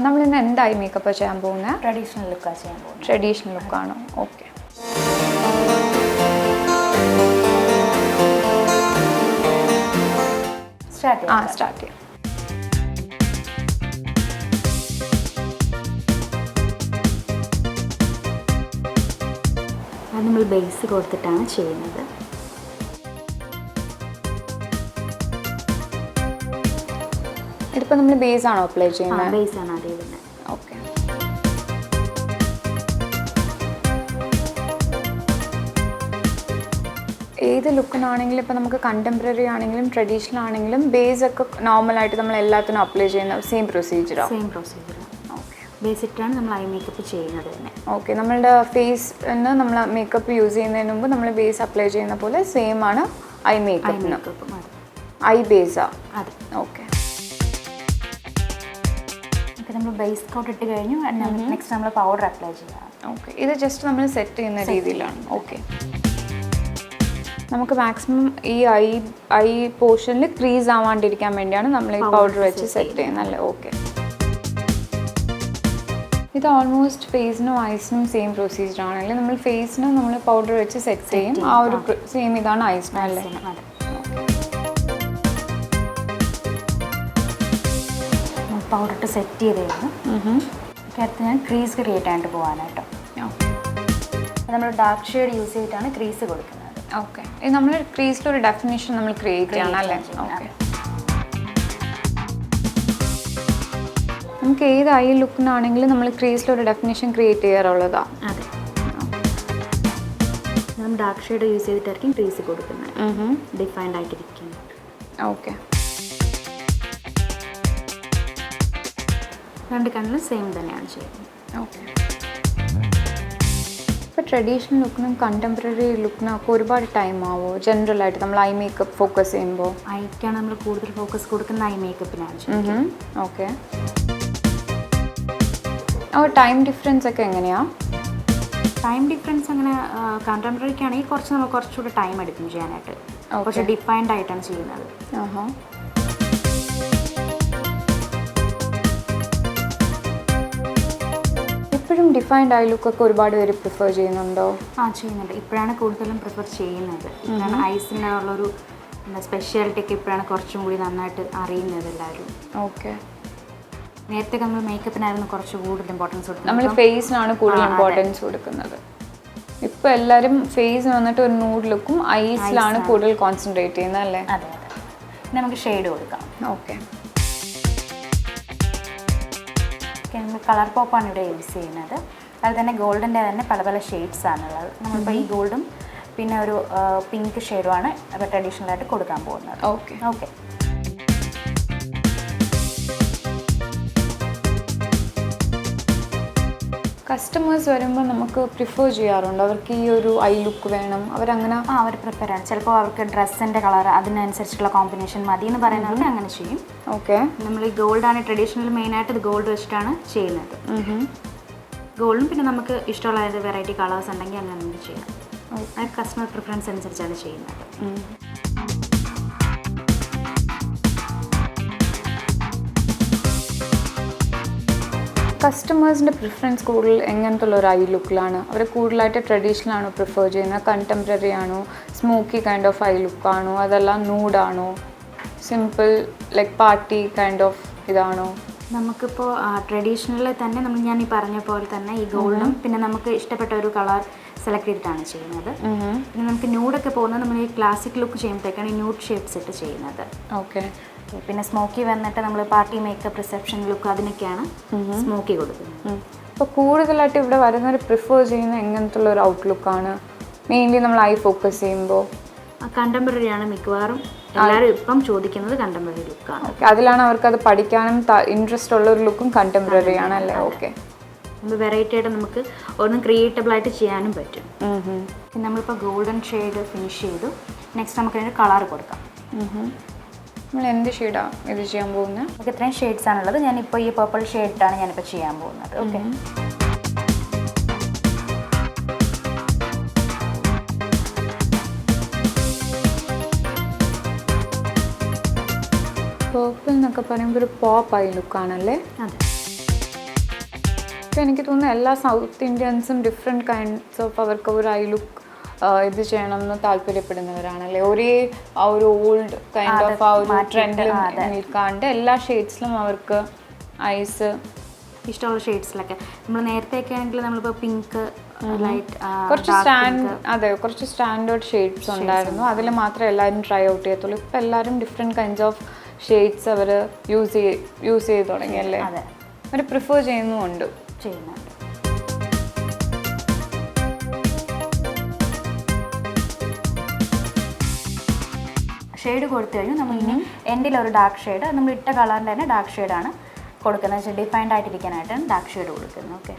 നമ്മളിന്ന് എന്തായി മേക്കപ്പ് ചെയ്യാൻ പോകുന്നത്? ട്രഡീഷണൽ ലുക്കാണ് ചെയ്യാൻ പോകുന്നത്. ട്രഡീഷണൽ ലുക്കാണോ? ഓക്കെ. സ്റ്റാർട്ട് ചെയ്യാം. അത് നമ്മൾ ബേസ് കൊടുത്തിട്ടാണ് ചെയ്യുന്നത്. ഇതിപ്പോൾ നമ്മൾ ബേസ് ആണോ അപ്ലൈ ചെയ്യുന്നത്? ബേസ് ആണ് അതേ തന്നെ. ഓക്കെ. ഏത് ലുക്കിനാണെങ്കിലും ഇപ്പോൾ നമുക്ക് കണ്ടംപററി ആണെങ്കിലും ട്രഡീഷണൽ ആണെങ്കിലും ബേസ് ഒക്കെ നോർമലായിട്ട് നമ്മൾ എല്ലാത്തിനും അപ്ലൈ ചെയ്യുന്ന സെയിം പ്രൊസീജിയറാണ്. സെയിം പ്രൊസീജിയറാണ്. ബേസ് ഇട്ടാണ് നമ്മൾ ഐ മേക്കപ്പ് ചെയ്യുന്നത് തന്നെ. ഓക്കെ. നമ്മളുടെ ഫേസിന് നമ്മൾ മേക്കപ്പ് യൂസ് ചെയ്യുന്നതിന് മുമ്പ് നമ്മൾ ബേസ് അപ്ലൈ ചെയ്യുന്ന പോലെ സെയിം ആണ് ഐ മേക്കപ്പിന്. ഐ ബേസാ? അതെ. ഓക്കെ. നമ്മൾ ബേസ് കോട്ട് ഇട്ട് കഴിഞ്ഞു. നെക്സ്റ്റ് നമ്മൾ പൗഡർ അപ്ലൈ ചെയ്യാം. ഓക്കെ. ഇത് ജസ്റ്റ് നമ്മൾ സെറ്റ് ചെയ്യുന്ന രീതിയിലാണ്. ഓക്കെ. നമുക്ക് മാക്സിമം ഈ ഐ പോർഷനിൽ ക്രീസ് ആവാണ്ടിരിക്കാൻ വേണ്ടിയാണ് നമ്മൾ ഈ പൗഡർ വെച്ച് സെറ്റ് ചെയ്യുന്നത് അല്ലേ? ഓക്കെ. ഇത് ഓൾമോസ്റ്റ് ഫേസിനും ഐസിനും സെയിം പ്രൊസീജിയർ ആണല്ലേ? നമ്മൾ ഫേസിനും നമ്മൾ പൗഡർ വെച്ച് സെറ്റ് ചെയ്യും. ആ ഒരു സെയിം ഇതാണ് ഐസിനും അല്ലേ? പൗഡർ ഇട്ട് സെറ്റ് ചെയ്ത് കഴിഞ്ഞു. അടുത്ത് ഞാൻ ക്രീസ് ക്രിയേറ്റ് ആയിട്ട് പോകാനായിട്ടോ. നമ്മൾ ഡാർക്ക് ഷെയ്ഡ് യൂസ് ചെയ്തിട്ടാണ് ക്രീസ് കൊടുക്കുന്നത്. ഓക്കെ. ഇത് നമ്മൾ ക്രീസിലൊരു ഡെഫിനിഷൻ നമ്മൾ ക്രിയേറ്റ് ചെയ്യണം അല്ലേ? ഓക്കെ. നമുക്ക് ഏത് ഐ ലുക്കിനാണെങ്കിലും നമ്മൾ ക്രീസിലൊരു ഡെഫിനിഷൻ ക്രിയേറ്റ് ചെയ്യാറുള്ളതാണ്. അതെ. നമ്മൾ ഡാർക്ക് ഷെയ്ഡ് യൂസ് ചെയ്തിട്ടായിരിക്കും ക്രീസ് കൊടുക്കുന്നത്, ഡിഫൈൻഡ് ആയിട്ടിരിക്കുന്നത്. ഓക്കെ. രണ്ട് കണ്ണിലും സെയിം തന്നെയാണ് ചെയ്യുന്നത്. ഓക്കെ. ഇപ്പോൾ ട്രഡീഷണൽ ലുക്കിനും കണ്ടംപററി ലുക്കിനും ഒക്കെ ഒരുപാട് ടൈം ആവുമോ ജനറലായിട്ട് നമ്മൾ ഐ മേക്കപ്പ് ഫോക്കസ് ചെയ്യുമ്പോൾ? ഐക്കാണ് നമ്മൾ കൂടുതൽ ഫോക്കസ് കൊടുക്കുന്ന ഐ മേക്കപ്പിനാണ്. ഓക്കെ. ടൈം ഡിഫറൻസ് ഒക്കെ എങ്ങനെയാണ്? ടൈം ഡിഫറൻസ് അങ്ങനെ കണ്ടംപററിക്കാണെങ്കിൽ കുറച്ചുകൂടെ ടൈം എടുക്കും ചെയ്യാനായിട്ട്. കുറച്ച് ഡിഫൈൻഡ് ആയിട്ടാണ് ചെയ്യുന്നത്. ഇപ്പോഴും ഡിഫൈൻഡ് ഐ ലുക്കൊക്കെ ഒരുപാട് പേര് പ്രിഫർ ചെയ്യുന്നുണ്ടോ? ചെയ്യുന്നുണ്ട്. ഇപ്പോഴാണ് കൂടുതലും പ്രിഫർ ചെയ്യുന്നത്. ഇപ്പോഴാണ് ഐസിനുള്ളൊരു സ്പെഷ്യാലിറ്റി ഒക്കെ ഇപ്പോഴാണ് കുറച്ചും കൂടി നന്നായിട്ട് അറിയുന്നത് എല്ലാവരും. ഓക്കെ. നേരത്തെ നമ്മൾ മേക്കപ്പിനായിരുന്നു കുറച്ച് കൂടുതൽ ഇമ്പോർട്ടൻസ് കൊടുക്കുന്നത്. നമ്മൾ ഫേസിനാണ് കൂടുതൽ ഇമ്പോർട്ടൻസ് കൊടുക്കുന്നത്. ഇപ്പോൾ എല്ലാവരും ഫേസ് വന്നിട്ട് ഒരു നൂഡ് ലുക്കും ഐസിലാണ് കൂടുതൽ കോൺസെൻട്രേറ്റ് ചെയ്യുന്നത് അല്ലേ? അതെ അതെ. നമുക്ക് ഷെയ്ഡ് കൊടുക്കാം. ഓക്കെ. നമ്മൾ കളർ പോപ്പാണ് ഇവിടെ യൂസ് ചെയ്യുന്നത്. അതിൽ തന്നെ ഗോൾഡിൻ്റെ തന്നെ പല പല ഷെയ്ഡ്സ് ആണുള്ളത്. നമ്മളിപ്പോൾ ഈ ഗോൾഡും പിന്നെ ഒരു പിങ്ക് ഷെയ്ഡുമാണ് അപ്പോൾ ട്രഡീഷണലായിട്ട് കൊടുക്കാൻ പോകുന്നത്. ഓക്കെ. ഓക്കെ. കസ്റ്റമേഴ്സ് വരുമ്പോൾ നമുക്ക് പ്രിഫർ ചെയ്യാറുണ്ട് അവർക്ക് ഈ ഒരു ഐ ലുക്ക് വേണം, അവരങ്ങനെ അവർ പ്രിഫറാണ്. ചിലപ്പോൾ അവർക്ക് ഡ്രസ്സിൻ്റെ കളർ അതിനനുസരിച്ചുള്ള കോമ്പിനേഷൻ മതി എന്ന് പറയുന്നവർക്ക് അങ്ങനെ ചെയ്യും. ഓക്കെ. നമ്മൾ ഈ ഗോൾഡാണ് ട്രഡീഷണൽ മെയിനായിട്ട് ഇത് ഗോൾഡ് വെച്ചിട്ടാണ് ചെയ്യുന്നത്. ഗോൾഡും പിന്നെ നമുക്ക് ഇഷ്ടമുള്ള വെറൈറ്റി കളേഴ്സ് ഉണ്ടെങ്കിൽ അങ്ങനെ നമുക്ക് ചെയ്യാം. അത് കസ്റ്റമർ പ്രിഫറൻസ് അനുസരിച്ചാണ് ചെയ്യുന്നത്. കസ്റ്റമേഴ്സിൻ്റെ പ്രിഫറൻസ് കൂടുതൽ എങ്ങനത്തെ ഉള്ള ഒരു ഐ ലുക്കിലാണ്? അവർ കൂടുതലായിട്ട് ട്രഡീഷണൽ ആണോ പ്രിഫർ ചെയ്യുന്നത്, കണ്ടംപററി ആണോ, സ്മോക്കി കൈൻഡ് ഓഫ് ഐ ലുക്കാണോ, അതല്ല നൂഡാണോ, simple like party kind of ഇതാണോ? നമുക്കിപ്പോൾ ട്രഡീഷണലിൽ തന്നെ ഞാൻ ഈ പറഞ്ഞ പോലെ തന്നെ ഈ ഗോൾഡും പിന്നെ നമുക്ക് ഇഷ്ടപ്പെട്ട ഒരു കളർ സെലക്ട് ചെയ്തിട്ടാണ് ചെയ്യുന്നത്. പിന്നെ നമുക്ക് ന്യൂഡൊക്കെ പോകുന്നത് നമ്മൾ ഈ ക്ലാസിക് ലുക്ക് ചെയ്യുമ്പോഴത്തേക്കാണ് ഈ ന്യൂഡ് ഷേപ്സ് ഇട്ട് ചെയ്യുന്നത്. ഓക്കെ. പിന്നെ സ്മോക്കി വന്നിട്ട് നമ്മൾ പാർട്ടി മേക്കപ്പ് റിസപ്ഷൻ ലുക്ക് അതിനൊക്കെയാണ് സ്മോക്കി കൊടുക്കുന്നത്. അപ്പോൾ കൂടുതലായിട്ട് ഇവിടെ വരുന്നവർ പ്രിഫർ ചെയ്യുന്ന എങ്ങനത്തെ ഉള്ള ഒരു ഔട്ട്ലുക്കാണ് മെയിൻലി നമ്മൾ ഐ ഫോക്കസ് ചെയ്യുമ്പോൾ? കണ്ടംപററി ആണ് മിക്കവാറും എല്ലാവരും ഇപ്പം ചോദിക്കുന്നത്. കണ്ടംപററി ലുക്കാണ്. ഓക്കെ. അതിലാണ് അവർക്കത് പഠിക്കാനും ഇൻട്രസ്റ്റ് ഉള്ള ഒരു ലുക്കും കണ്ടംപററി ആണല്ലേ? ഓക്കെ. വെറൈറ്റി ആയിട്ട് നമുക്ക് ഒന്നും ക്രിയേറ്റബിൾ ആയിട്ട് ചെയ്യാനും പറ്റും. പിന്നെ നമ്മളിപ്പോൾ ഗോൾഡൻ ഷെയ്ഡ് ഫിനിഷ് ചെയ്തു. നെക്സ്റ്റ് നമുക്ക് അതിന് കളർ കൊടുക്കാം. നമ്മൾ എന്ത് ഷെയ്ഡാണ് ഇത് ചെയ്യാൻ പോകുന്നത്? നമുക്ക് ഇത്രയും ഷെയ്ഡ്സ് ആണുള്ളത്. ഞാനിപ്പോൾ ഈ പർപ്പിൾ ഷെയ്ഡാണ് ഞാനിപ്പോൾ ചെയ്യാൻ പോകുന്നത്. ഓക്കെ. പേർപ്പിൾ എന്നൊക്കെ പറയുമ്പോൾ ഒരു പോപ്പ് ഐ ലുക്കാണല്ലേ? അതെ. അപ്പോൾ എനിക്ക് തോന്നുന്നു എല്ലാ സൗത്ത് ഇന്ത്യൻസും ഡിഫറെൻറ്റ് കൈൻഡ്സ് ഓഫ് അവർക്ക് ഒരു ഐ ലുക്ക് ഇത് ചെയ്യണം എന്ന് താല്പര്യപ്പെടുന്നവരാണല്ലേ. ഒരേ ആ ഒരു ഓൾഡ് കൈൻഡ് ഓഫ് ആ ഒരു ട്രെൻഡിൽ നിൽക്കാണ്ട് എല്ലാ ഷെയ്ഡ്സിലും അവർക്ക് ഐസ് ഇഷ്ടമുള്ള ഷെയ്ഡ്സിലൊക്കെ. നമ്മൾ നേരത്തെയൊക്കെ ആണെങ്കിൽ നമ്മളിപ്പോൾ പിങ്ക് ലൈറ്റ് കുറച്ച് സ്റ്റാൻഡേർഡ് ഷെയ്ഡ്സ് ഉണ്ടായിരുന്നു. അതിൽ മാത്രമേ എല്ലാവരും ട്രൈ ഔട്ട് ചെയ്യത്തുള്ളൂ. ഇപ്പം എല്ലാവരും ഡിഫറെൻറ്റ് കൈൻഡ്സ് ഓഫ് ഷെയ്ഡ്സ് അവർ യൂസ് ചെയ്ത് തുടങ്ങിയല്ലേ. അവർ പ്രിഫർ ചെയ്യുന്നുമുണ്ട്. ഷെയ്ഡ് കൊടുത്തു കഴിഞ്ഞു. നമ്മൾ ഇനി എൻഡിലൊരു ഡാർക്ക് ഷെയ്ഡ്, നമ്മൾ ഇട്ട കളറിൻ്റെ തന്നെ ഡാർക്ക് ഷെയ്ഡാണ് കൊടുക്കുന്നത്. വെച്ചാൽ ഡിഫൈൻഡ് ആയിട്ടിരിക്കാനായിട്ടാണ് ഡാർക്ക് ഷെയ്ഡ് കൊടുക്കുന്നത്. ഓക്കെ,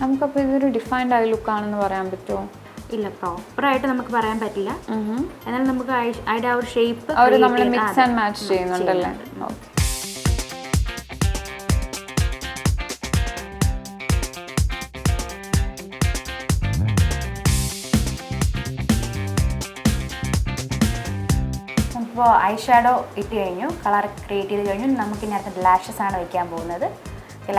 നമുക്കപ്പോൾ ഇതൊരു ഡിഫൈൻഡ് ഐ ലുക്ക് ആണെന്ന് പറയാൻ പറ്റുമോ? ഇല്ല, പ്രോപ്പറായിട്ട് നമുക്ക് പറയാൻ പറ്റില്ല. എന്നാൽ നമുക്ക് അതിൻ്റെ ആ ഒരു ഷേപ്പ് നമ്മൾ മിക്സ് ആൻഡ് മാച്ച് ചെയ്യുന്നുണ്ടല്ലേ. ഓക്കെ, ഇപ്പോൾ ഐ ഷാഡോ ഇട്ട് കഴിഞ്ഞു, കളർ ക്രിയേറ്റ് ചെയ്ത് കഴിഞ്ഞു. നമുക്ക് ഇനി അടുത്ത ലാഷസ് ആണ് വയ്ക്കാൻ പോകുന്നത്.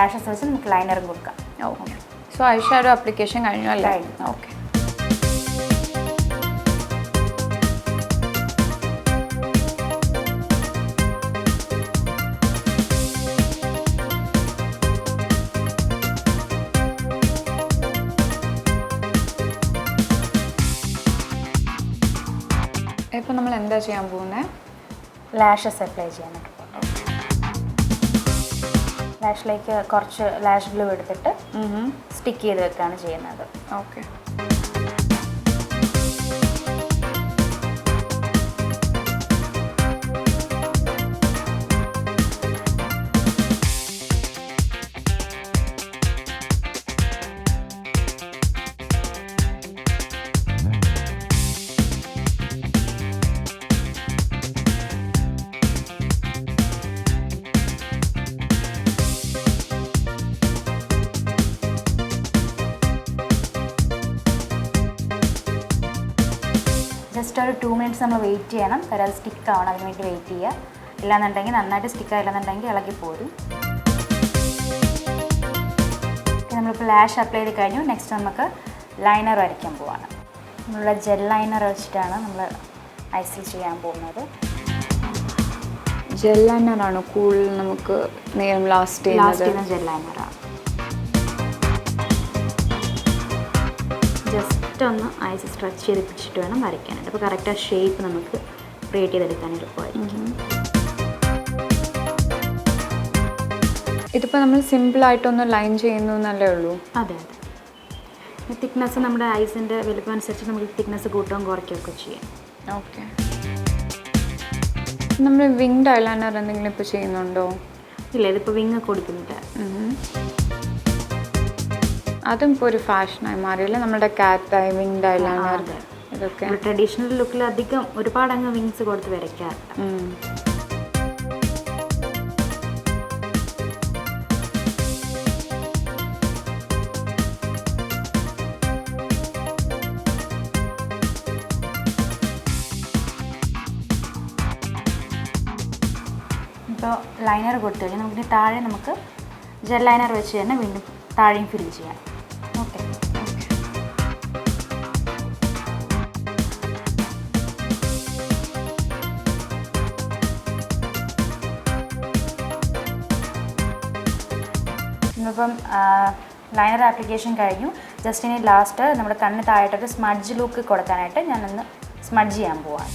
ലാഷസ് വെച്ച് നമുക്ക് ലൈനറും കൊടുക്കാം. Okay, so I shadow application കഴിഞ്ഞു അല്ലേ? ഓക്കെ, ഇപ്പോൾ നമ്മൾ എന്താ ചെയ്യാൻ പോകുന്നത്? ലാഷസ് അപ്ലൈ ചെയ്യാനായിട്ട്. ലാഷിലേക്ക് കുറച്ച് ലാഷ് ഗ്ലൂ എടുത്തിട്ട് സ്റ്റിക്ക് ചെയ്ത് വെക്കുകയാണ് ചെയ്യുന്നത്. ഓക്കെ, ജസ്റ്റ് ഒരു 2 മിനിറ്റ്സ് നമ്മൾ വെയിറ്റ് ചെയ്യണം. കാരണം അത് സ്റ്റിക്ക് ആവണം, അതിന് വേണ്ടി വെയിറ്റ് ചെയ്യുക. ഇല്ലാന്നുണ്ടെങ്കിൽ നന്നായിട്ട് സ്റ്റിക്ക് ആയില്ലെന്നുണ്ടെങ്കിൽ ഇളകി പോരും. നമ്മളിപ്പോൾ ലാഷ് അപ്ലൈ ചെയ്ത് കഴിഞ്ഞു. നെക്സ്റ്റ് നമുക്ക് ലൈനർ വരയ്ക്കാൻ പോവാണ്. നമ്മളുടെ ജെൽ ലൈനർ വെച്ചിട്ടാണ് നമ്മൾ ഐസിൽ ചെയ്യാൻ പോകുന്നത്. ജെൽ ലൈനറാണ് കൂടുതൽ നമുക്ക് നേരം ലാസ്റ്റ് ചെയ്യുന്ന ജെൽ ലൈനറാണ്. ജസ്റ്റ് ഒന്ന് ഐസ് സ്ട്രെച്ച് ചെയ്ത് പിടിച്ചിട്ട് വേണം വരയ്ക്കാനായിട്ട്. അപ്പോൾ കറക്റ്റ് ആ ഷേപ്പ് നമുക്ക് ക്രിയേറ്റ് ചെയ്തെടുക്കാൻ എളുപ്പമായിരിക്കും. ഇതിപ്പോൾ നമ്മൾ സിമ്പിളായിട്ടൊന്ന് ലൈൻ ചെയ്യുന്നു എന്നല്ലേ ഉള്ളൂ? അതെ അതെ. തിക്നെസ് നമ്മുടെ ഐസിൻ്റെ വലുപ്പം അനുസരിച്ച് നമുക്ക് തിക്നെസ് കൂട്ടുകയും കുറയ്ക്കുകയൊക്കെ ചെയ്യാം. ഓക്കെ, നമ്മൾ വിങ്ഡ് ഐലൈനർ എന്തെങ്കിലും ഇപ്പോൾ ചെയ്യുന്നുണ്ടോ? ഇല്ല, ഇതിപ്പോൾ വിങ് കൊടുക്കുന്നില്ല. അതും ഇപ്പോൾ ഒരു ഫാഷനായി മാറിയില്ലേ നമ്മുടെ കാറ്റ് ഐ, വിങ്ഡ് ഐലൈനർ. ഇതൊക്കെ ട്രഡീഷണൽ ലുക്കിൽ അധികം ഒരുപാട് അങ്ങ് വിങ്സ് കൊടുത്ത് വരയ്ക്കാറില്ല. ഇപ്പോൾ ലൈനർ കൊടുത്തു കഴിഞ്ഞാൽ നമുക്ക് താഴെ നമുക്ക് ജെൽ ലൈനർ വെച്ച് തന്നെ വീണ്ടും താഴെയും ഫില്ല് ചെയ്യാം. ഓക്കെ, ഇന്നിപ്പം ലൈനർ ആപ്ലിക്കേഷൻ കഴിഞ്ഞു. ജസ്റ്റ് ഇനി ലാസ്റ്റ് നമ്മുടെ കണ്ണ് താഴെയായിട്ടൊരു സ്മഡ്ജ് ലുക്ക് കൊടുക്കാനായിട്ട് ഞാനൊന്ന് സ്മഡ്ജ് ചെയ്യാൻ പോവാണ്.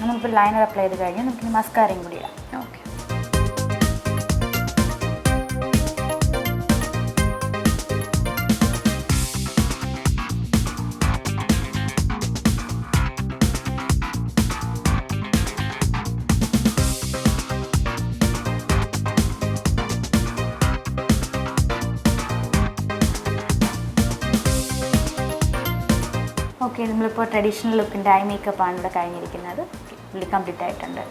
നമുക്കിപ്പോൾ ലൈനർ അപ്ലൈ ചെയ്ത് കഴിഞ്ഞു. നമുക്ക് മസ്കാരയും കൂടി ഇടാം. ഓക്കെ, ഓക്കെ, ഇത് നമ്മളിപ്പോൾ ട്രഡീഷണൽ ലുക്കിൻ്റെ ഐ മേക്കപ്പ് ആണ് ഇവിടെ കഴിഞ്ഞിരിക്കുന്നത്. ഫുള്ളി കംപ്ലീറ്റ് ആയിട്ടുണ്ട്.